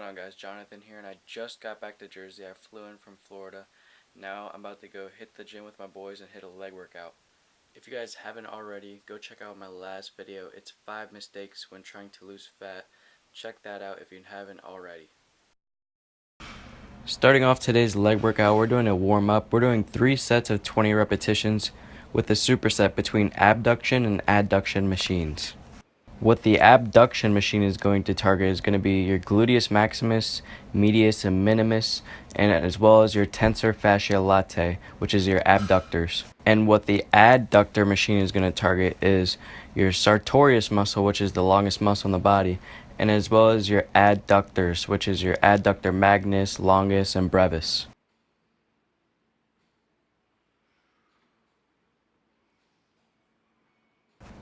on, guys? Jonathan here, and I just got back to Jersey. I flew in from Florida. Now I'm about to go hit the gym with my boys and hit a leg workout. If you guys haven't already, go check out my last video. It's 5 mistakes when trying to lose fat. Check that out if you haven't already. Starting off today's leg workout, we're doing a warm-up. We're doing 3 sets of 20 repetitions with a superset between abduction and adduction machines. What the abduction machine is going to target is going to be your gluteus maximus, medius, and minimus, and as well as your tensor fasciae latae, which is your abductors. And what the adductor machine is going to target is your sartorius muscle, which is the longest muscle in the body, and as well as your adductors, which is your adductor magnus, longus, and brevis.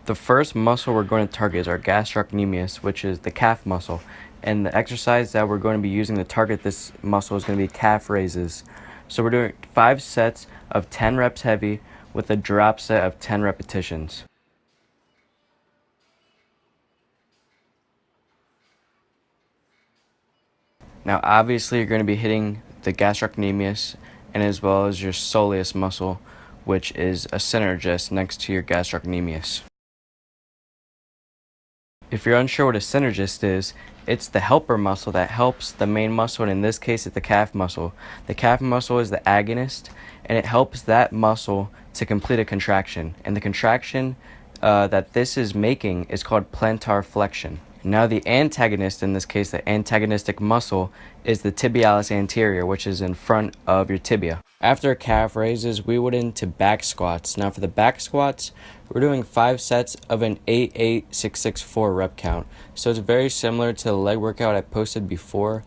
The first muscle we're going to target is our gastrocnemius, which is the calf muscle. And the exercise that we're going to be using to target this muscle is going to be calf raises. So we're doing 5 sets of 10 reps heavy with a drop set of 10 repetitions. Now obviously you're going to be hitting the gastrocnemius and as well as your soleus muscle, which is a synergist next to your gastrocnemius. If you're unsure what a synergist is, it's the helper muscle that helps the main muscle, and in this case it's the calf muscle. The calf muscle is the agonist, and it helps that muscle to complete a contraction. And the contraction that this is making is called plantar flexion. Now the antagonist, in this case the antagonistic muscle, is the tibialis anterior, which is in front of your tibia. After calf raises, we went into back squats. Now for the back squats, we're doing 5 sets of an 8-8-6-6-4 rep count. So it's very similar to the leg workout I posted before,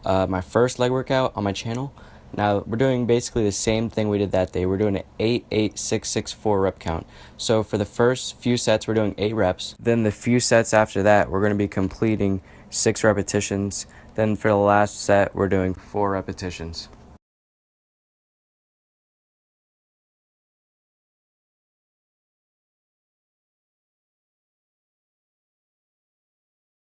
my first leg workout on my channel. Now we're doing basically the same thing we did that day. We're doing an 8-8-6-6-4 rep count. So for the first few sets we're doing 8 reps. Then the few sets after that we're going to be completing 6 repetitions. Then for the last set we're doing 4 repetitions.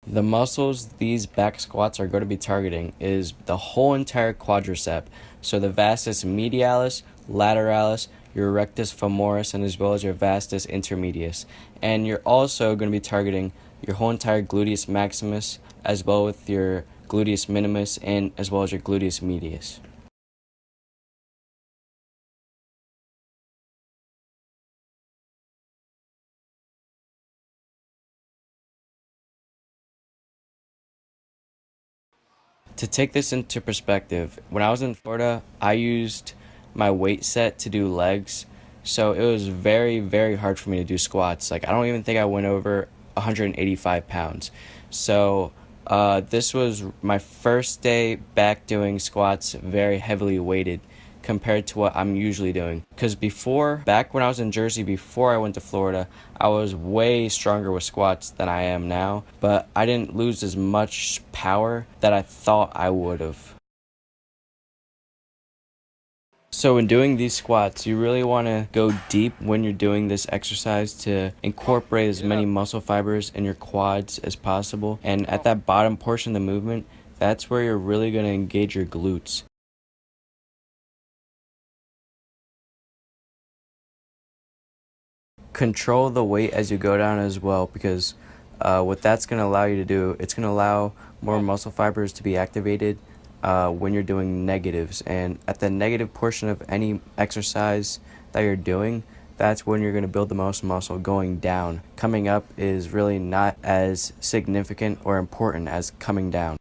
The muscles these back squats are going to be targeting is the whole entire quadricep. So the vastus medialis, lateralis, your rectus femoris, and as well as your vastus intermedius. And you're also going to be targeting your whole entire gluteus maximus, as well with your gluteus minimus, and as well as your gluteus medius. To take this into perspective, when I was in Florida, I used my weight set to do legs. So it was very, very hard for me to do squats. Like, I don't even think I went over 185 pounds. So this was my first day back doing squats, very heavily weighted compared to what I'm usually doing. Because back when I was in Jersey, before I went to Florida, I was way stronger with squats than I am now, but I didn't lose as much power that I thought I would have. So in doing these squats, you really want to go deep when you're doing this exercise to incorporate as many muscle fibers in your quads as possible. And at that bottom portion of the movement, that's where you're really going to engage your glutes. Control the weight as you go down as well, because what that's going to allow you to do, it's going to allow more muscle fibers to be activated when you're doing negatives. And at the negative portion of any exercise that you're doing, that's when you're going to build the most muscle. Going down, coming up is really not as significant or important as coming down.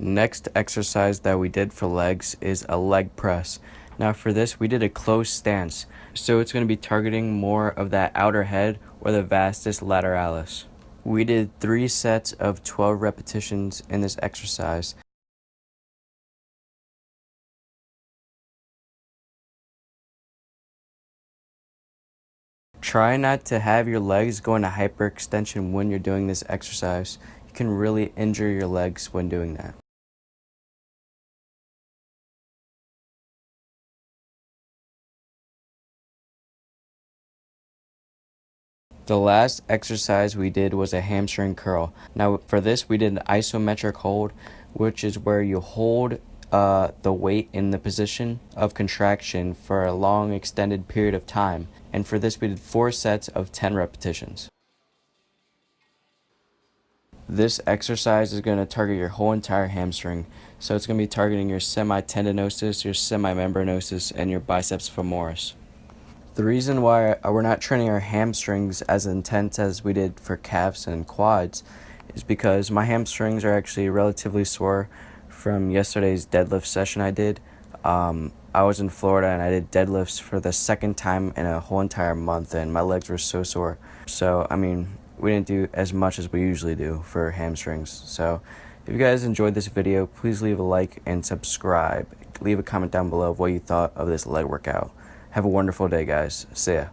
Next exercise that we did for legs is a leg press. Now for this, we did a closed stance. So it's going to be targeting more of that outer head or the vastus lateralis. We did 3 sets of 12 repetitions in this exercise. Try not to have your legs go into hyperextension when you're doing this exercise. You can really injure your legs when doing that. The last exercise we did was a hamstring curl. Now for this we did an isometric hold, which is where you hold the weight in the position of contraction for a long extended period of time. And for this we did 4 sets of 10 repetitions. This exercise is going to target your whole entire hamstring. So it's going to be targeting your semitendinosus, your semimembranosus, and your biceps femoris. The reason why we're not training our hamstrings as intense as we did for calves and quads is because my hamstrings are actually relatively sore from yesterday's deadlift session I did. I was in Florida and I did deadlifts for the second time in a whole entire month, and my legs were so sore. So, I mean, we didn't do as much as we usually do for hamstrings. So, if you guys enjoyed this video, please leave a like and subscribe. Leave a comment down below of what you thought of this leg workout. Have a wonderful day, guys. See ya.